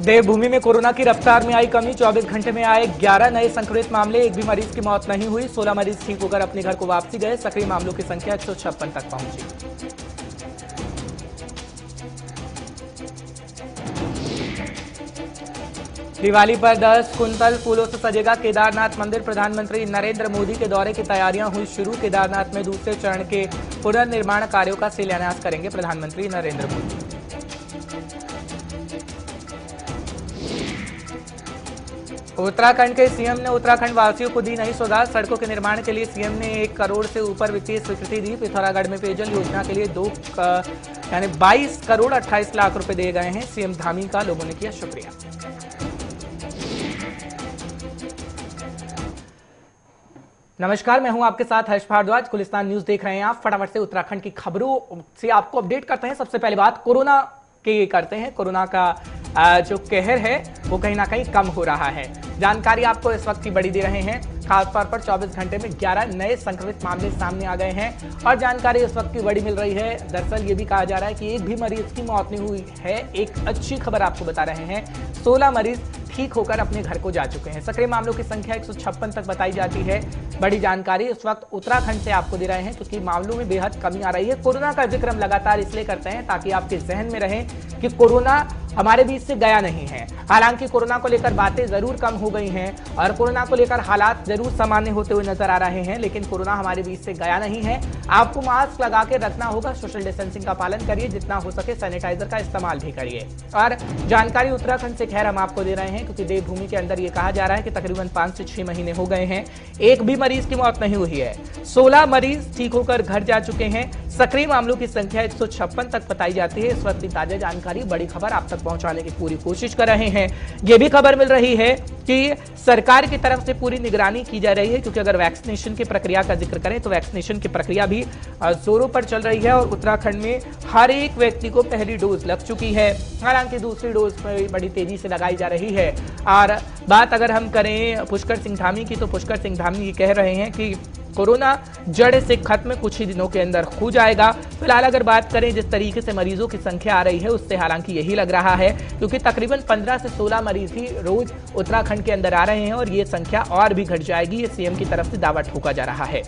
देवभूमि में कोरोना की रफ्तार में आई कमी। 24 घंटे में आए 11 नए संक्रमित मामले। एक भी मरीज की मौत नहीं हुई। 16 मरीज ठीक होकर अपने घर को वापसी गए। सक्रिय मामलों की संख्या 156 तक पहुंची। दिवाली पर 10 कुंतल फूलों से सजेगा केदारनाथ मंदिर। प्रधानमंत्री नरेंद्र मोदी के दौरे की तैयारियां हुई शुरू। केदारनाथ में दूसरे चरण के पुनर्निर्माण कार्यों का शिलान्यास करेंगे प्रधानमंत्री नरेंद्र मोदी। उत्तराखंड के सीएम ने उत्तराखंड वासियों को दी नई सौगात। सड़कों के निर्माण के लिए सीएम ने 1 करोड़ से ऊपर वित्तीय स्वीकृति दी। पिथौरागढ़ में पेयजल योजना के लिए 22 करोड़ 28 लाख रुपए दिए गए हैं। सीएम धामी का लोगों ने किया शुक्रिया। नमस्कार, मैं हूं आपके साथ हर्ष भारद्वाज। गुलिस्तान न्यूज देख रहे हैं आप। फटाफट से उत्तराखंड की खबरों से आपको अपडेट करते हैं। सबसे पहले बात कोरोना की करते हैं। कोरोना का जो कहर है वो कहीं ना कहीं कम हो रहा है। जानकारी आपको इस वक्त की बड़ी दे रहे हैं। खासतौर पर 24 घंटे में 11 नए संक्रमित मामले सामने आ गए हैं और जानकारी इस वक्त की बड़ी मिल रही है। दरअसल ये भी कहा जा रहा है कि एक भी मरीज की मौत नहीं हुई है। एक अच्छी खबर आपको बता रहे हैं, 16 मरीज ठीक होकर अपने घर को जा चुके हैं। सक्रिय मामलों की संख्या 156 तक बताई जाती है। बड़ी जानकारी इस वक्त उत्तराखंड से आपको दे रहे हैं क्योंकि मामलों में बेहद कमी आ रही है। कोरोना का जिक्र हम लगातार इसलिए करते हैं ताकि आपके जहन में रहे कि कोरोना हमारे बीच से गया नहीं है। हालांकि कोरोना को लेकर बातें जरूर कम हो गई हैं और कोरोना को लेकर हालात जरूर सामान्य होते हुए नजर आ रहे हैं, लेकिन कोरोना हमारे बीच से गया नहीं है। आपको मास्क लगा के रखना होगा, सोशल डिस्टेंसिंग का पालन करिए, जितना हो सके सैनिटाइजर का इस्तेमाल भी करिए। और जानकारी उत्तराखंड से खैर हम आपको दे रहे हैं क्योंकि देवभूमि के अंदर ये कहा जा रहा है कि तकरीबन 5 से 6 महीने हो गए हैं, एक भी मरीज की मौत नहीं हुई है। 16 मरीज ठीक होकर घर जा चुके हैं। सक्रिय मामलों की संख्या 156 तक बताई जाती है। इस वक्त की ताजा जानकारी, बड़ी खबर आप तक पहुंचाने की पूरी कोशिश कर रहे हैं। यह भी खबर मिल रही है कि सरकार की तरफ से पूरी निगरानी की जा रही है क्योंकि अगर वैक्सीनेशन की प्रक्रिया का जिक्र करें तो वैक्सीनेशन की प्रक्रिया भी जोरों पर चल रही है और उत्तराखंड में हर एक व्यक्ति को पहली डोज लग चुकी है। हालांकि दूसरी डोज बड़ी तेजी से लगाई जा रही है। और बात अगर हम करें पुष्कर सिंह धामी की, तो पुष्कर सिंह धामी ये कह रहे हैं कि कोरोना जड़ से खत्म कुछ ही दिनों के अंदर हो जाएगा। फिलहाल अगर बात करें जिस तरीके से मरीजों की संख्या आ रही है उससे हालांकि यही लग रहा है क्योंकि तकरीबन 15 से 16 मरीज ही रोज उत्तराखंड के अंदर आ रहे हैं और ये संख्या और भी घट जाएगी, ये सीएम की तरफ से दावा ठोका जा रहा है।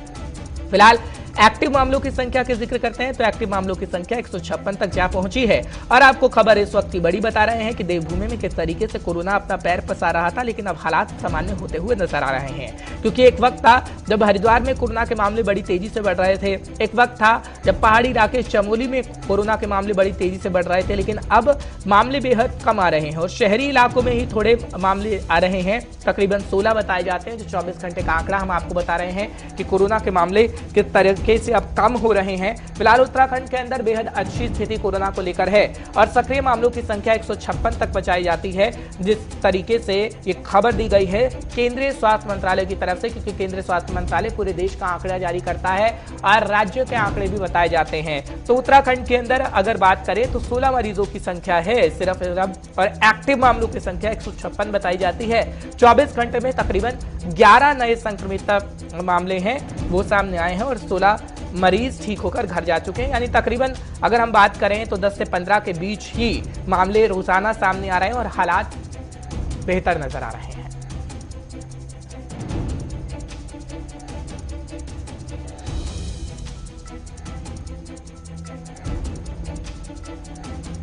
फिलहाल एक्टिव मामलों की संख्या के जिक्र करते हैं तो एक्टिव मामलों की संख्या 156 तक जा पहुंची है। और आपको खबर इस वक्त की बड़ी बता रहे हैं कि देवभूमि में किस तरीके से कोरोना अपना पैर पसार रहा था, लेकिन अब हालात सामान्य होते हुए नजर आ रहे हैं। क्योंकि एक वक्त था जब हरिद्वार में कोरोना के मामले बड़ी तेजी से बढ़ रहे थे, एक वक्त था जब पहाड़ी इलाके चमोली में कोरोना के मामले बड़ी तेजी से बढ़ रहे थे, लेकिन अब मामले बेहद कम आ रहे हैं और शहरी इलाकों में ही थोड़े मामले आ रहे हैं। तकरीबन 16 बताए जाते हैं। जो 24 घंटे का आंकड़ा हम आपको बता रहे हैं कि कोरोना के मामले किस तरीके से अब कम हो रहे हैं। फिलहाल उत्तराखंड के अंदर बेहद अच्छी स्थिति कोरोना को लेकर है और सक्रिय मामलों की संख्या 156 तक पहुंचाई जाती है। जिस तरीके से ये खबर दी गई है केंद्रीय स्वास्थ्य मंत्रालय की तरफ से, क्योंकि केंद्रीय स्वास्थ्य मंत्रालय पूरे देश का आंकड़ा जारी करता है और राज्य के आंकड़े भी बताए जाते हैं। तो उत्तराखंड के अंदर अगर बात करें तो 16 मरीजों की संख्या है सिर्फ और एक्टिव मामलों की संख्या 156 बताई जाती है। 24 घंटे में तकरीबन 11 नए संक्रमित मामले हैं वो सामने आए हैं और 16 मरीज ठीक होकर घर जा चुके हैं। यानी तकरीबन अगर हम बात करें तो 10 से 15 के बीच ही मामले रोजाना सामने आ रहे हैं और हालात बेहतर नजर आ रहे हैं।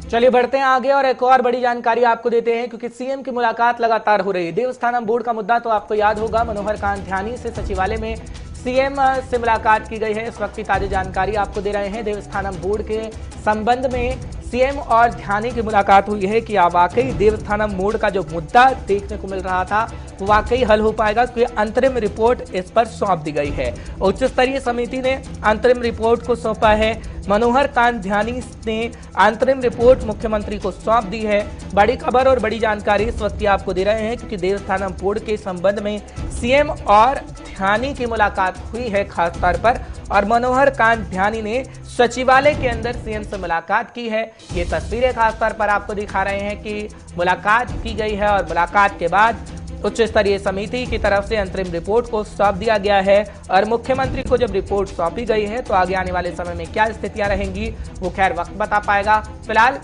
चलिए बढ़ते हैं आगे और एक और बड़ी जानकारी आपको देते हैं क्योंकि सीएम की मुलाकात लगातार हो रही है। देवस्थानम बोर्ड का मुद्दा तो आपको याद होगा। मनोहर कांत ध्यानी से सचिवालय में सीएम से मुलाकात की गई है। इस वक्त की ताजा जानकारी आपको दे रहे हैं। देवस्थानम बोर्ड के संबंध में सीएम और ध्यानी की मुलाकात हुई है कि वाकई देवस्थानम बोर्ड का जो मुद्दा देखने को मिल रहा था वो वाकई हल हो पाएगा क्योंकि अंतरिम रिपोर्ट इस पर सौंप दी गई है। उच्च स्तरीय समिति ने अंतरिम रिपोर्ट को सौंपा है। मनोहर कांत ध्यानी ने अंतरिम रिपोर्ट मुख्यमंत्री को सौंप दी है। बड़ी खबर और बड़ी जानकारी इस वक्त आपको दे रहे हैं क्योंकि देवस्थानम बोर्ड के संबंध में सीएम और ध्यानी की मुलाकात हुई है खास तौर पर और मनोहर कांत ध्यानी ने सचिवालय के अंदर सीएम से मुलाकात की है। ये तस्वीरें खास तौर पर आपको दिखा रहे हैं कि मुलाकात की गई है और मुलाकात के बाद उच्च स्तरीय समिति की तरफ से अंतरिम रिपोर्ट को सौंप दिया गया है और मुख्यमंत्री को जब रिपोर्ट सौंपी गई है तो आगे आने वाले समय में क्या स्थितियां रहेंगी वो खैर वक्त बता पाएगा। फिलहाल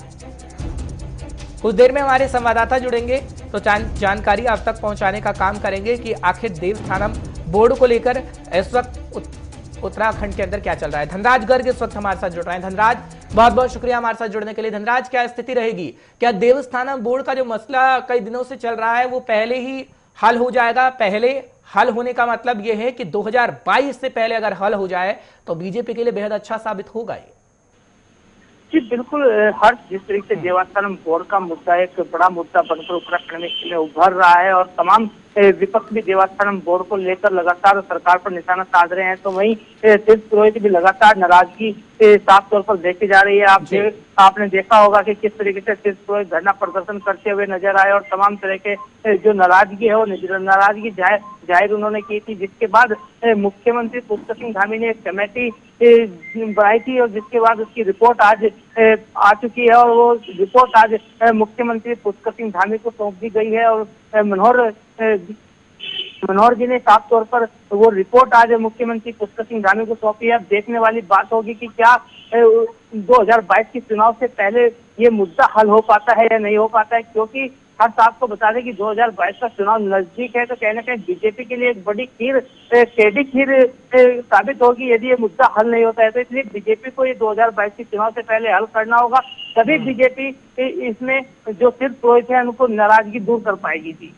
कुछ देर में हमारे संवाददाता जुड़ेंगे तो जानकारी आप तक पहुंचाने का काम करेंगे कि आखिर देवस्थानम बोर्ड को लेकर इस वक्त उत्तराखंड के अंदर क्या चल रहा है। धनराज गर्ग इस वक्त हमारे साथ जुड़ रहे हैं। धनराज, बहुत बहुत शुक्रिया हमारे साथ जुड़ने के लिए। धनराज, क्या स्थिति रहेगी? क्या देवस्थानम बोर्ड का जो मसला कई दिनों से चल रहा है वो पहले ही हल हो जाएगा? पहले हल होने का मतलब यह है कि 2022 से पहले अगर हल हो जाए तो बीजेपी के लिए बेहद अच्छा साबित होगा ये। जी बिल्कुल, हर जिस तरीके से देवस्थानम बोर्ड का मुद्दा एक बड़ा मुद्दा बनकर उत्तराखंड में उभर रहा है और तमाम विपक्ष भी देवस्थानम बोर्ड को लेकर लगातार सरकार पर निशाना साध रहे हैं, तो वहीं तीर्थ पुरोहित भी लगातार नाराजगी साफ तौर पर देखी जा रही है। आपने देखा होगा कि किस तरीके से तीर्थ पुरोहित धरना प्रदर्शन करते हुए नजर आए और तमाम तरह के जो नाराजगी है वो नाराजगी जाहिर उन्होंने की थी, जिसके बाद मुख्यमंत्री पुष्कर सिंह धामी ने एक कमेटी बनाई थी और जिसके बाद उसकी रिपोर्ट आज आ चुकी है और वो रिपोर्ट आज मुख्यमंत्री पुष्कर सिंह धामी को सौंप दी गई है। और मनोहर जी ने साफ तौर पर वो रिपोर्ट आज मुख्यमंत्री पुष्कर सिंह धामी को सौंपी है। अब देखने वाली बात होगी कि क्या 2022 के चुनाव से पहले ये मुद्दा हल हो पाता है या नहीं हो पाता है, क्योंकि हर साहब को बता दें कि 2022 का चुनाव नजदीक है, तो कहीं ना कहीं बीजेपी के लिए एक बड़ी टेढ़ी खीर साबित होगी यदि ये मुद्दा हल नहीं होता है। तो इसलिए बीजेपी को ये 2022 के चुनाव से पहले हल करना होगा, तभी बीजेपी इसमें जो तीर्थ पुरोहित है उनको नाराजगी दूर कर पाएगी। जी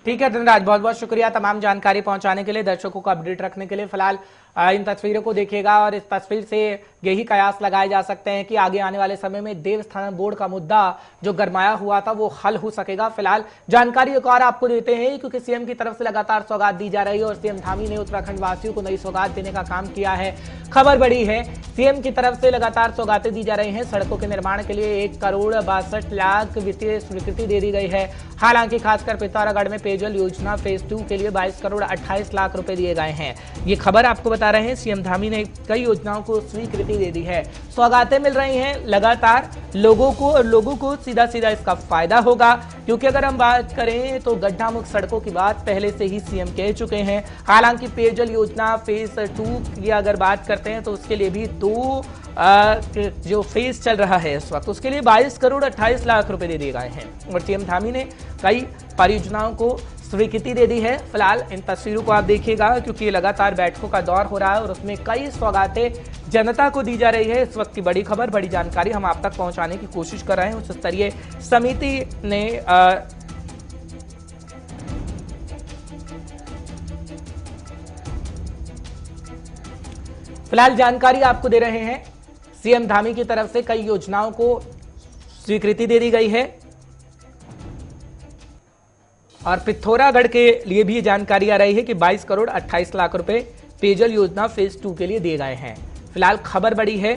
ठीक है धनराज, बहुत बहुत शुक्रिया तमाम जानकारी पहुंचाने के लिए, दर्शकों को अपडेट रखने के लिए। फिलहाल इन तस्वीरों को देखिएगा और इस तस्वीर से यही कयास लगाए जा सकते हैं कि आगे आने वाले समय में देवस्थानम बोर्ड का मुद्दा जो गरमाया हुआ था वो हल हो सकेगा। फिलहाल जानकारी एक और आपको देते हैं क्योंकि सीएम की तरफ से लगातार सौगात दी जा रही है और सीएम धामी ने उत्तराखंड वासियों को नई सौगात देने का काम किया है। खबर बड़ी है, सीएम की तरफ से लगातार सौगातें दी जा रही हैं। सड़कों के निर्माण के लिए 1,62,62,00,000 वित्तीय स्वीकृति दे दी गई है। हालांकि खासकर पिथौरागढ़ में पेयजल योजना फेज 2 के लिए 22,28,00,000 रुपए दिए गए हैं। ये खबर आपको बता रहे हैं, सीएम धामी ने कई योजनाओं को स्वीकृति दे दी है। सौगातें मिल रही हैं लगातार लोगों को और लोगों को सीधा सीधा इसका फायदा होगा, क्योंकि अगर हम बात करें तो गड्ढा मुक्त सड़कों की बात पहले से ही सीएम कह चुके हैं। हालांकि पेयजल योजना फेज 2 की अगर बात करते हैं तो उसके लिए भी 2 जो फेज चल रहा है इस वक्त, उसके लिए 22,28,00,000 रुपए दे दिए गए हैं और सीएम धामी ने कई परियोजनाओं को स्वीकृति दे दी है। फिलहाल इन तस्वीरों को आप देखिएगा क्योंकि लगातार बैठकों का दौर हो रहा है और उसमें कई सौगातें जनता को दी जा रही है। इस वक्त की बड़ी खबर, बड़ी जानकारी हम आप तक पहुंचाने की कोशिश कर रहे हैं। उच्च स्तरीय समिति ने फिलहाल जानकारी आपको दे रहे हैं, सीएम धामी की तरफ से कई योजनाओं को स्वीकृति दे दी गई है और पिथौरागढ़ के लिए भी जानकारी आ रही है कि 22,28,00,000 रुपए पेयजल योजना फेज 2 के लिए दिए गए हैं। फिलहाल खबर बड़ी है,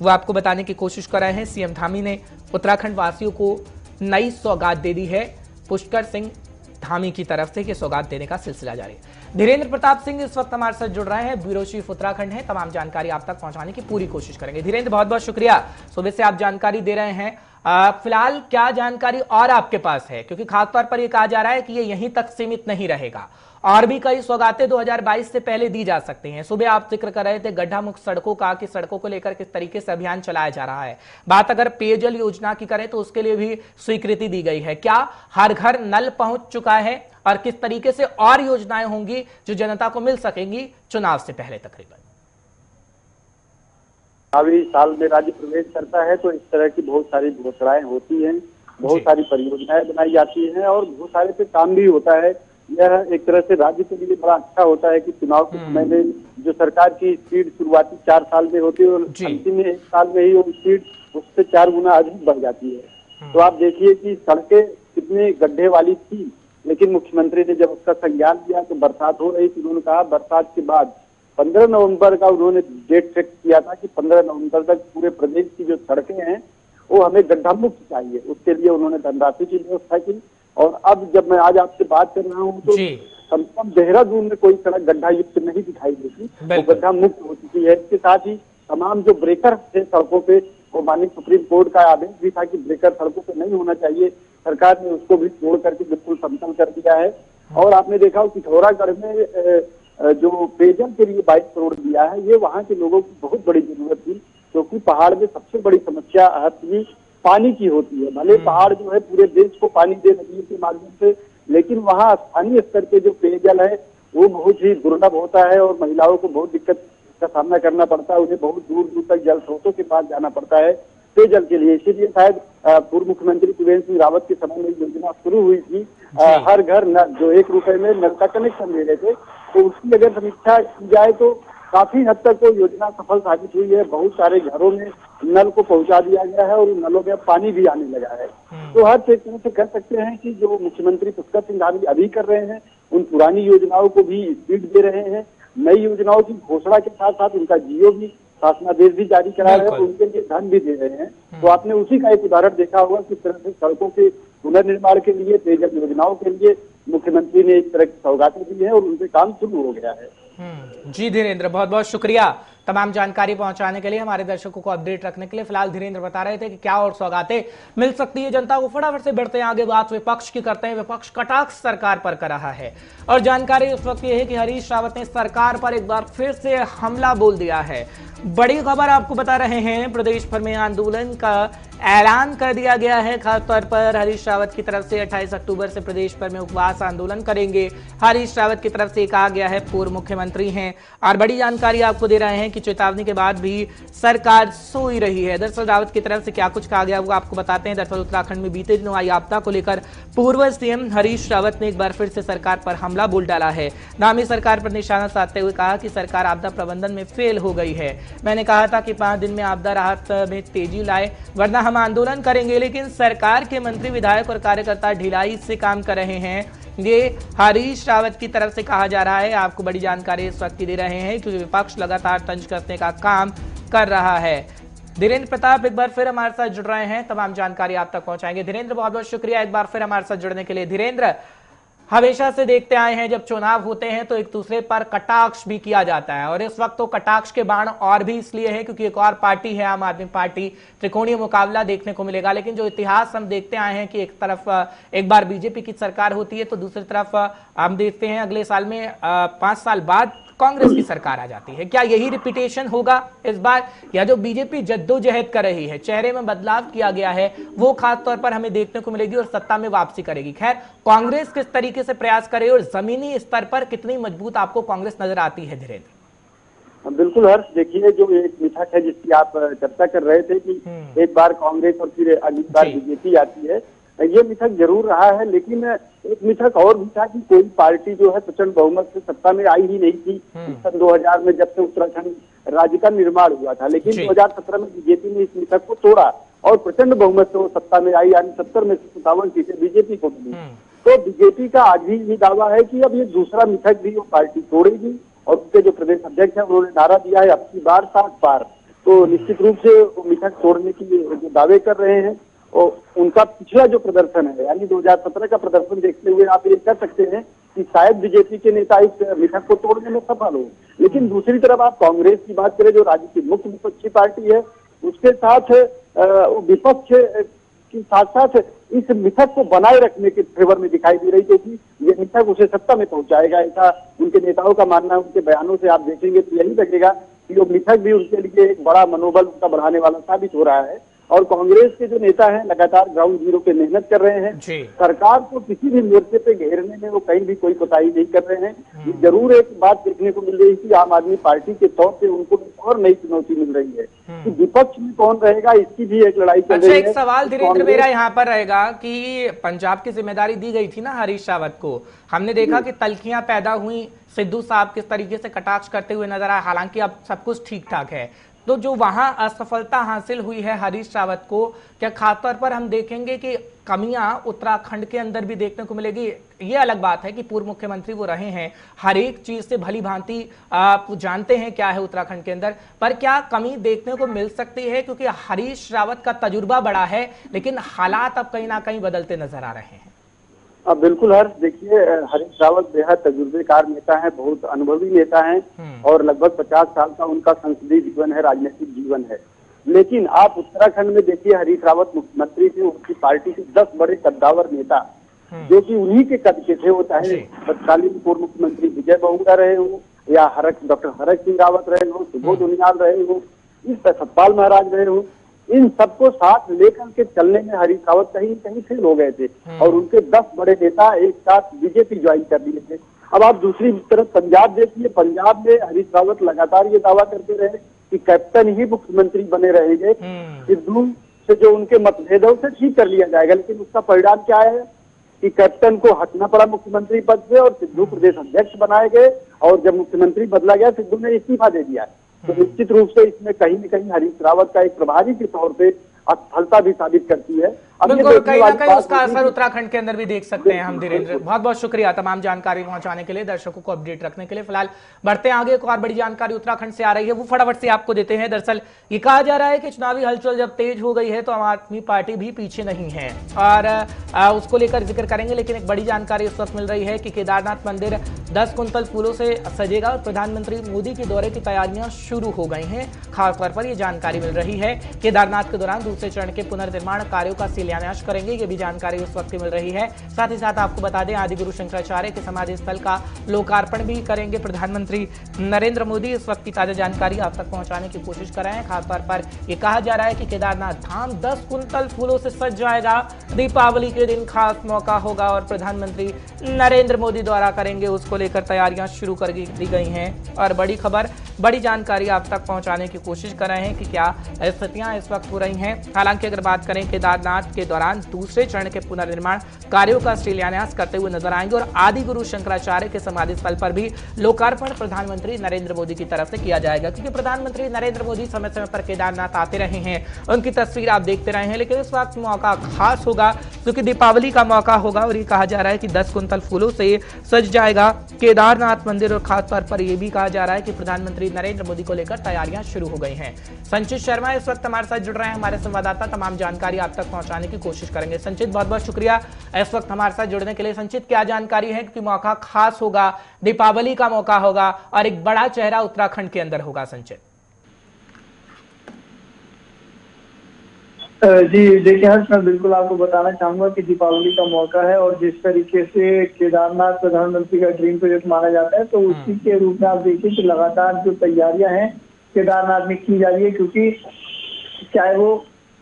वो आपको बताने की कोशिश कर रहे हैं। सीएम धामी ने उत्तराखंड वासियों को नई सौगात दे दी है। पुष्कर सिंह धामी की तरफ से सौगात देने का सिलसिला जारी है। धीरेन्द्र प्रताप सिंह इस वक्त हमारे साथ जुड़ रहे हैं, ब्यूरो चीफ उत्तराखंड है। तमाम जानकारी आप तक पहुंचाने की पूरी कोशिश करेंगे। धीरेन्द्र, बहुत बहुत शुक्रिया, सुबह से आप जानकारी दे रहे हैं। फिलहाल क्या जानकारी और आपके पास है, क्योंकि खासतौर पर यह कहा जा रहा है कि ये यहीं तक सीमित नहीं रहेगा और भी कई सौगातें 2022 से पहले दी जा सकती हैं। सुबह आप जिक्र कर रहे थे गड्ढा मुक्त सड़कों का, कि सड़कों को लेकर किस तरीके से अभियान चलाया जा रहा है। बात अगर पेयजल योजना की करें तो उसके लिए भी स्वीकृति दी गई है। क्या हर घर नल पहुंच चुका है और किस तरीके से और योजनाएं होंगी जो जनता को मिल सकेंगी चुनाव से पहले? तकरीबन अभी साल में राज्य प्रवेश करता है तो इस तरह की बहुत सारी घोषणाएं होती हैं, बहुत सारी परियोजनाएं बनाई जाती हैं और बहुत सारे पे काम भी होता है। यह एक तरह से राज्य के लिए बड़ा अच्छा होता है कि चुनाव के समय में जो सरकार की स्पीड शुरुआती 4 साल में होती है और अंतिम में 1 साल में ही वो स्पीड उससे 4 गुना अधिक बढ़ जाती है। तो आप देखिए कि सड़कें कितने गड्ढे वाली थी, लेकिन मुख्यमंत्री ने जब उसका संज्ञान लिया तो बरसात हो रही थी, उन्होंने कहा बरसात के बाद 15 नवंबर का उन्होंने डेट फिक्स किया था कि 15 नवंबर तक पूरे प्रदेश की जो सड़कें हैं वो हमें गड्ढा मुक्त चाहिए। उसके लिए उन्होंने धनराशि की व्यवस्था की और अब जब मैं आज आपसे बात कर रहा हूँ तो कम से कम देहरादून में कोई सड़क गड्ढा युक्त नहीं दिखाई देती, वो गड्ढा मुक्त हो चुकी है। इसके साथ ही तमाम जो ब्रेकर थे सड़कों पे, वो माननीय सुप्रीम कोर्ट का आदेश भी था कि ब्रेकर सड़कों पे नहीं होना चाहिए, सरकार ने उसको भी तोड़ करके बिल्कुल समतल कर दिया है। और आपने देखा पिथौरागढ़ में जो पेयजल के लिए 22 करोड़ दिया है, ये वहाँ के लोगों की बहुत बड़ी जरूरत थी, क्योंकि पहाड़ में सबसे बड़ी समस्या थी पानी की होती है। भले पहाड़ जो है पूरे देश को पानी दे नदियों के माध्यम से, लेकिन वहाँ स्थानीय स्तर के जो पेयजल है वो बहुत ही दुर्लभ होता है और महिलाओं को बहुत दिक्कत का सामना करना पड़ता है। उन्हें बहुत दूर दूर तक जल स्रोतों के पास जाना पड़ता है पेयजल के लिए। इसीलिए शायद पूर्व मुख्यमंत्री त्रिवेंद्र सिंह रावत के समय में योजना शुरू हुई थी, हर घर नल, जो 1 रुपए में नल का कनेक्शन दे रहे थे, तो उसकी अगर समीक्षा की जाए तो काफी हद तक वो योजना सफल साबित हुई है। बहुत सारे घरों में नल को पहुंचा दिया गया है और उन नलों में अब पानी भी आने लगा है। तो हर क्षेत्र से कह सकते हैं कि जो मुख्यमंत्री पुष्कर सिंह धामी अभी कर रहे हैं, उन पुरानी योजनाओं को भी स्पीड दे रहे हैं। नई योजनाओं की घोषणा के साथ साथ उनका जियो भी, शासनादेश भी जारी करा रहे हैं और उनके लिए धन भी दे रहे हैं। तो आपने उसी का एक उदाहरण देखा होगा किस तरह से सड़कों के पुनर्निर्माण के लिए, पेयजल योजनाओं के लिए मुख्यमंत्री ने एक तरह की सौगातें दी है और उनसे काम शुरू हो गया है। जी धीरेन्द्र, बहुत बहुत शुक्रिया तमाम जानकारी पहुंचाने के लिए, हमारे दर्शकों को अपडेट रखने के लिए। फिलहाल धीरेन्द्र बता रहे थे कि क्या और सौगातें मिल सकती है जनता को। फटाफट से बढ़ते हैं आगे, बात विपक्ष की करते हैं। विपक्ष कटाक्ष सरकार पर कर रहा है और जानकारी उस वक्त ये है कि हरीश रावत ने सरकार पर एक बार फिर से हमला बोल दिया है। बड़ी खबर आपको बता रहे हैं, प्रदेश भर में आंदोलन का ऐलान कर दिया गया है। खासतौर पर हरीश रावत की तरफ से 28 अक्टूबर से प्रदेश भर में उपवास आंदोलन करेंगे। हरीश रावत की तरफ से कहा गया है, पूर्व मुख्यमंत्री हैं और बड़ी जानकारी आपको दे रहे हैं कि चेतावनी के बाद भी सरकार सोई रही है। दरअसल रावत की तरफ से क्या कुछ कहा गया वो आपको बताते हैं। दरअसल उत्तराखंड में बीते दिनों आई आपदा को लेकर पूर्व सीएम हरीश रावत ने एक बार फिर से सरकार पर हमला बोल डाला है। नामी सरकार पर निशाना साधते हुए कहा कि सरकार आपदा प्रबंधन में फेल हो गई है। मैंने कहा था कि 5 दिन में आपदा राहत में तेजी लाए, वरना हम आंदोलन करेंगे, लेकिन सरकार के मंत्री, विधायक और कार्यकर्ता ढिलाई से काम कर रहे हैं। ये हरीश रावत की तरफ से कहा जा रहा है। आपको बड़ी जानकारी इस वक्त दे रहे हैं क्योंकि विपक्ष लगातार तंज कसने का काम कर रहा है। धीरेन्द्र प्रताप एक बार फिर हमारे साथ जुड़ रहे हैं, तमाम जानकारी आप तक पहुंचाएंगे। धीरेन्द्र, बहुत बहुत शुक्रिया एक बार फिर हमारे साथ जुड़ने के लिए। धीरेन्द्र, हमेशा से देखते आए हैं जब चुनाव होते हैं तो एक दूसरे पर कटाक्ष भी किया जाता है और इस वक्त तो कटाक्ष के बाण और भी इसलिए है क्योंकि एक और पार्टी है आम आदमी पार्टी, त्रिकोणीय मुकाबला देखने को मिलेगा। लेकिन जो इतिहास हम देखते आए हैं कि एक तरफ एक बार बीजेपी की सरकार होती है तो दूसरी तरफ हम देखते हैं अगले साल में 5 साल बाद कांग्रेस की सरकार आ जाती है। क्या यही रिपीटेशन होगा इस बार, या जो बीजेपी जद्दोजहद कर रही है, चेहरे में बदलाव किया गया है, वो खास तौर पर हमें देखने को मिलेगी और सत्ता में वापसी करेगी? खैर, कांग्रेस किस तरीके से प्रयास करे और जमीनी स्तर पर कितनी मजबूत आपको कांग्रेस नजर आती है? धीरेन्द्र, बिल्कुल हर्ष, देखिए जो एक मिथक है जिसकी आप चर्चा कर रहे थे कि एक बार कांग्रेस और फिर अगली बार बीजेपी आती है, ये मिथक जरूर रहा है। लेकिन एक मिथक और भी था कि कोई पार्टी जो है प्रचंड बहुमत से सत्ता में आई ही नहीं थी सन 2000 में, जब से उत्तराखंड राज्य का निर्माण हुआ था। लेकिन 2017 में बीजेपी ने इस मिथक को तोड़ा और प्रचंड बहुमत से वो सत्ता में आई, यानी 70 में से 57 सीटें बीजेपी को मिली। तो बीजेपी का आज भी ये दावा है कि अब ये दूसरा मिथक भी वो पार्टी तोड़ेगी और उसके जो प्रदेश अध्यक्ष है उन्होंने नारा दिया है अब की बार 7 पार। तो निश्चित रूप से वो मिथक तोड़ने की जो दावे कर रहे हैं और उनका पिछला जो प्रदर्शन है यानी 2017 का प्रदर्शन देखते हुए आप ये कह सकते हैं कि शायद बीजेपी के नेता इस मिथक को तोड़ने में सफल हो। लेकिन दूसरी तरफ आप कांग्रेस की बात करें, जो राज्य की मुख्य विपक्षी पार्टी है, उसके साथ विपक्ष के साथ साथ इस मिथक को बनाए रखने के फेवर में दिखाई दे रही, क्योंकि ये मिथक उसे सत्ता में पहुंचाएगा, ऐसा उनके नेताओं का मानना है। उनके बयानों से आप देखेंगे तो यही लगेगा कि वो मिथक भी उनके लिए एक बड़ा मनोबल उनका बढ़ाने वाला साबित हो रहा है। और कांग्रेस के जो नेता हैं लगातार ग्राउंड जीरो पे मेहनत कर रहे हैं, सरकार को किसी भी मोर्चे पे घेरने में वो कहीं भी कोई कोताही नहीं कर रहे हैं। जरूर एक बात देखने को मिल रही है कि आम आदमी पार्टी के तौर पे उनको और नई चुनौती मिल रही है कि विपक्ष में कौन रहेगा, इसकी भी एक लड़ाई चल रही है। एक सवाल धीरेन्द्र मेरा यहाँ पर रहेगा कि पंजाब की जिम्मेदारी दी गई थी ना हरीश रावत को, हमने देखा कि तल्खियां पैदा हुई, सिद्धू साहब किस तरीके से कटाक्ष करते हुए नजर आए, हालांकि अब सब कुछ ठीक ठाक है। तो जो वहां असफलता हासिल हुई है हरीश रावत को, क्या खासतौर पर हम देखेंगे कि कमियां उत्तराखंड के अंदर भी देखने को मिलेगी? ये अलग बात है कि पूर्व मुख्यमंत्री वो रहे हैं, हर एक चीज से भली भांति आप जानते हैं क्या है उत्तराखंड के अंदर, पर क्या कमी देखने को मिल सकती है? क्योंकि हरीश रावत का तजुर्बा बड़ा है लेकिन हालात अब कहीं ना कहीं बदलते नजर आ रहे हैं। बिल्कुल हर्ष, देखिए हरीश रावत बेहद तजुर्बेकार नेता है, बहुत अनुभवी नेता है और लगभग 50 साल का उनका संसदीय जीवन है, राजनीतिक जीवन है। लेकिन आप उत्तराखंड में देखिए, हरीश रावत मुख्यमंत्री थे, उनकी पार्टी के 10 बड़े कद्दावर नेता जो कि उन्हीं के कद के थे, वो चाहे तत्कालीन पूर्व मुख्यमंत्री विजय बहुगुणा रहे हो या डॉक्टर हरक सिंह रावत रहे हो, सुबोध उनियाल रहे हो, इस सतपाल महाराज रहे हो, इन सबको साथ लेकर के चलने में हरीश रावत कहीं कहीं फेल हो गए थे और उनके 10 बड़े नेता एक साथ बीजेपी ज्वाइन कर लिए थे। अब आप दूसरी तरफ पंजाब देखिए, पंजाब में हरीश रावत लगातार ये दावा करते रहे कि कैप्टन ही मुख्यमंत्री बने रहेंगे, सिद्धू से जो उनके मतभेद है उसे ठीक कर लिया जाएगा, लेकिन उसका परिणाम क्या है कि कैप्टन को हटना पड़ा मुख्यमंत्री पद से और सिद्धू प्रदेश अध्यक्ष बनाए गए, और जब मुख्यमंत्री बदला गया सिद्धू ने इस्तीफा दे दिया। तो निश्चित रूप से इसमें कहीं न कहीं हरीश रावत का एक प्रभारी के तौर पे असफलता भी साबित करती है। अब ये देखने कहीं ना वाली कहीं बात उसका होगी असर उत्तराखंड के अंदर भी देख सकते हैं हम। धीरेन्द्र, बहुत बहुत शुक्रिया तमाम जानकारी पहुंचाने के लिए, दर्शकों को अपडेट रखने के लिए। फिलहाल बढ़ते हैं आगे, एक और बड़ी जानकारी उत्तराखंड से आ रही है, वो फटाफट से आपको देते हैं। दरअसल ये कहा जा रहा है कि चुनावी हलचल जब तेज हो गई है तो आम आदमी पार्टी भी पीछे नहीं है, और उसको लेकर जिक्र करेंगे। लेकिन एक बड़ी जानकारी इस वक्त मिल रही है कि केदारनाथ मंदिर 10 कुंतल फूलों से सजेगा और प्रधानमंत्री मोदी के दौरे की तैयारियां शुरू हो गई हैं। खासतौर पर यह जानकारी मिल रही है केदारनाथ के दौरान दूसरे चरण के पुनर्निर्माण कार्यों का शिलान्यास करेंगे, ये भी जानकारी उस वक्त मिल रही है। साथ ही साथ आपको बता दें आदिगुरु शंकराचार्य के समाधि स्थल का लोकार्पण भी करेंगे प्रधानमंत्री नरेंद्र मोदी। इस वक्त की ताजा जानकारी आप तक पहुंचाने की कोशिश कर रहे हैं। खासतौर पर यह कहा जा रहा है कि केदारनाथ धाम 10 कुंतल फूलों से सज जाएगा। दीपावली के दिन खास मौका होगा और प्रधानमंत्री नरेंद्र मोदी द्वारा करेंगे, उसको लेकर तैयारियां शुरू कर दी गई हैं। और बड़ी खबर, बड़ी जानकारी आप तक पहुंचाने की कोशिश कर रहे हैं कि क्या स्थितियां इस वक्त हो रही हैं। हालांकि अगर बात करें केदारनाथ के दौरान दूसरे चरण के पुनर्निर्माण कार्यों का शिलान्यास करते हुए नजर आएंगे और आदि गुरु शंकराचार्य के समाधि स्थल पर भी लोकार्पण प्रधानमंत्री नरेंद्र मोदी की तरफ से किया जाएगा, क्योंकि प्रधानमंत्री नरेंद्र मोदी समय समय पर केदारनाथ आते रहे हैं, उनकी तस्वीर आप देखते रहे हैं। लेकिन इस वक्त मौका खास होगा क्योंकि दीपावली का मौका होगा और ये कहा जा रहा है कि 10 कुंतल फूलों से सज जाएगा केदारनाथ मंदिर। और खासतौर पर यह भी कहा जा रहा है कि प्रधानमंत्री नरेंद्र मोदी को लेकर तैयारियां शुरू हो गई हैं। संचित शर्मा इस वक्त हमारे साथ जुड़ रहे हैं, हमारे संवाददाता, तमाम जानकारी आप तक पहुंचाने की कोशिश करेंगे। संचित, बहुत बहुत शुक्रिया इस वक्त हमारे साथ जुड़ने के लिए। संचित, क्या जानकारी है कि मौका खास होगा, दीपावली का मौका होगा और एक बड़ा चेहरा उत्तराखंड के अंदर होगा? संचित जी देखिए हर्ष, मैं बिल्कुल आपको बताना चाहूंगा कि दीपावली का मौका है और जिस तरीके से केदारनाथ प्रधानमंत्री का ड्रीम प्रोजेक्ट माना जाता है, तो उसी के रूप में आप देखिए कि लगातार जो तैयारियां हैं केदारनाथ में की जा रही है, क्योंकि चाहे वो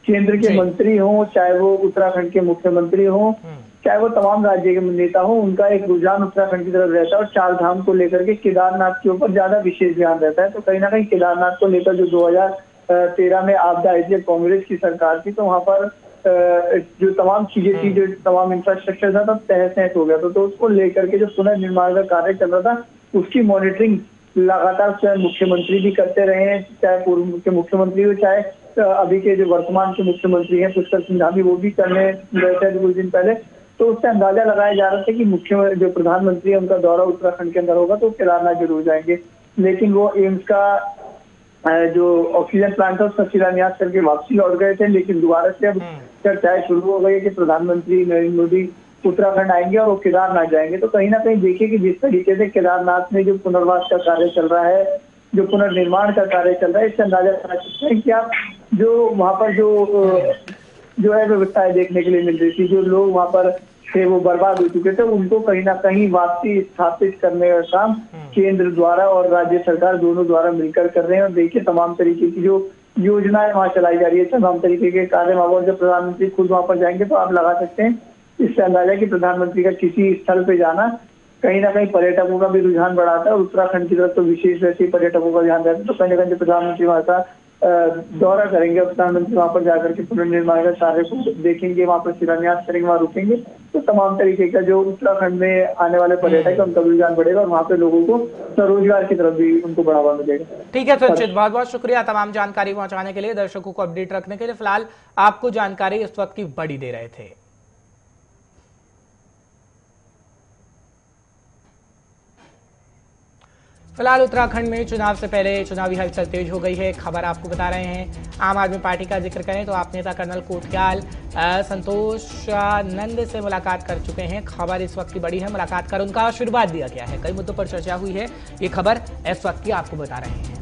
केंद्र के मंत्री हों, चाहे वो उत्तराखंड के मुख्यमंत्री हों, चाहे वो तमाम राज्य के नेता हों, उनका एक रुझान उत्तराखंड की तरफ रहता है और 4 धाम को लेकर के केदारनाथ के ऊपर ज्यादा विशेष ध्यान रहता है। तो कहीं ना कहीं केदारनाथ को लेकर जो 2013 में आपदा आई थी, कांग्रेस की सरकार थी, तो वहां पर जो तमाम चीजें थी, जो तमाम इंफ्रास्ट्रक्चर था, तब तहस नहस हो गया था। तो उसको लेकर के जो पुनर्निर्माण का कार्य चल रहा था, उसकी मॉनिटरिंग लगातार स्वयं मुख्यमंत्री भी करते रहे हैं, चाहे पूर्व के मुख्यमंत्री हो, चाहे अभी के जो वर्तमान के मुख्यमंत्री हैं पुष्कर सिंह भी, वो भी करने गए थे कुछ दिन पहले। तो उससे अंदाजा लगाया जा रहा था कि जो प्रधानमंत्री है उनका दौरा उत्तराखंड के अंदर होगा तो केदारनाथ जरूर जाएंगे, लेकिन वो एम्स का जो ऑक्सीजन प्लांट था उसका शिलान्यास करके वापसी लौट गए थे। लेकिन दोबारा से अब चर्चाएं शुरू हो गई कि प्रधानमंत्री नरेंद्र मोदी उत्तराखंड आएंगे और वो केदारनाथ जाएंगे। तो कहीं ना कहीं देखिए कि जिस तरीके से केदारनाथ में जो पुनर्वास का कार्य चल रहा है, जो पुनर्निर्माण का कार्य चल रहा है, इससे अंदाजा लगा सकते हैं कि आप जो वहाँ पर जो है व्यवस्थाएं देखने के लिए मिल रही थी, जो लोग वहाँ पर थे वो बर्बाद हो चुके थे, उनको कहीं ना कहीं वापसी स्थापित करने का काम केंद्र द्वारा और राज्य सरकार दोनों द्वारा मिलकर कर रहे हैं। और देखिए तमाम तरीके की जो योजनाएं वहाँ चलाई जा रही है, तमाम तरीके के कार्य वहाँ पर, जब प्रधानमंत्री खुद वहाँ पर जाएंगे तो आप लगा सकते हैं इससे अंदाजा कि प्रधानमंत्री का किसी स्थल पे जाना कहीं ना कहीं पर्यटकों का भी रुझान बढ़ाता है और उत्तराखंड की तरफ तो विशेष वैसे ही पर्यटकों का ध्यान रहता है। तो कहीं ना कहीं प्रधानमंत्री वहाँ का दौरा करेंगे, प्रधानमंत्री वहाँ पर जाकर के पुनर्निर्माण का कार्य को देखेंगे, वहाँ पर शिलान्यास करेंगे, वहाँ रुकेंगे। तो तमाम तरीके का जो उत्तराखंड में आने वाले पर्यटक है उनका भी रुझान बढ़ेगा और वहाँ पे लोगों को स्वरोजगार की तरफ भी उनको बढ़ावा मिलेगा। ठीक है संचित, बहुत बहुत शुक्रिया तमाम जानकारी पहुंचाने के लिए, दर्शकों को अपडेट रखने के लिए। फिलहाल आपको जानकारी इस वक्त की बड़ी दे रहे थे। फिलहाल उत्तराखंड में चुनाव से पहले चुनावी हलचल तेज हो गई है, खबर आपको बता रहे हैं। आम आदमी पार्टी का जिक्र करें तो आप नेता कर्नल कोटक्याल संतोष नंद से मुलाकात कर चुके हैं। खबर इस वक्त की बड़ी है, मुलाकात कर उनका आशीर्वाद दिया गया है। कई मुद्दों पर चर्चा हुई है, ये खबर इस वक्त की आपको बता रहे हैं।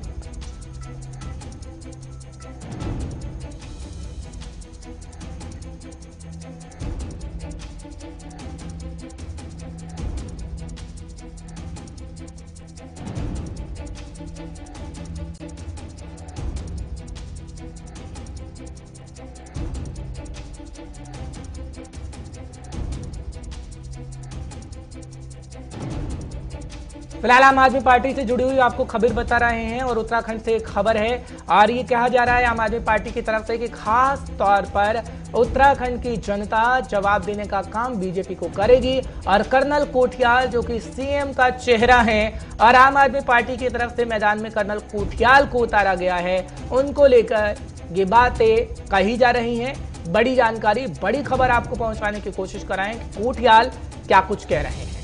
फिलहाल आम आदमी पार्टी से जुड़ी हुई आपको खबर बता रहे हैं और उत्तराखंड से एक खबर है और ये कहा जा रहा है आम आदमी पार्टी की तरफ से कि खास तौर पर उत्तराखंड की जनता जवाब देने का काम बीजेपी को करेगी और कर्नल कोठियाल जो कि सीएम का चेहरा है और आम आदमी पार्टी की तरफ से मैदान में कर्नल कोठियाल को उतारा गया है, उनको लेकर ये बातें कही जा रही हैं। बड़ी जानकारी, बड़ी खबर आपको पहुंचाने की कोशिश कराएं कोठियाल क्या कुछ कह रहे हैं।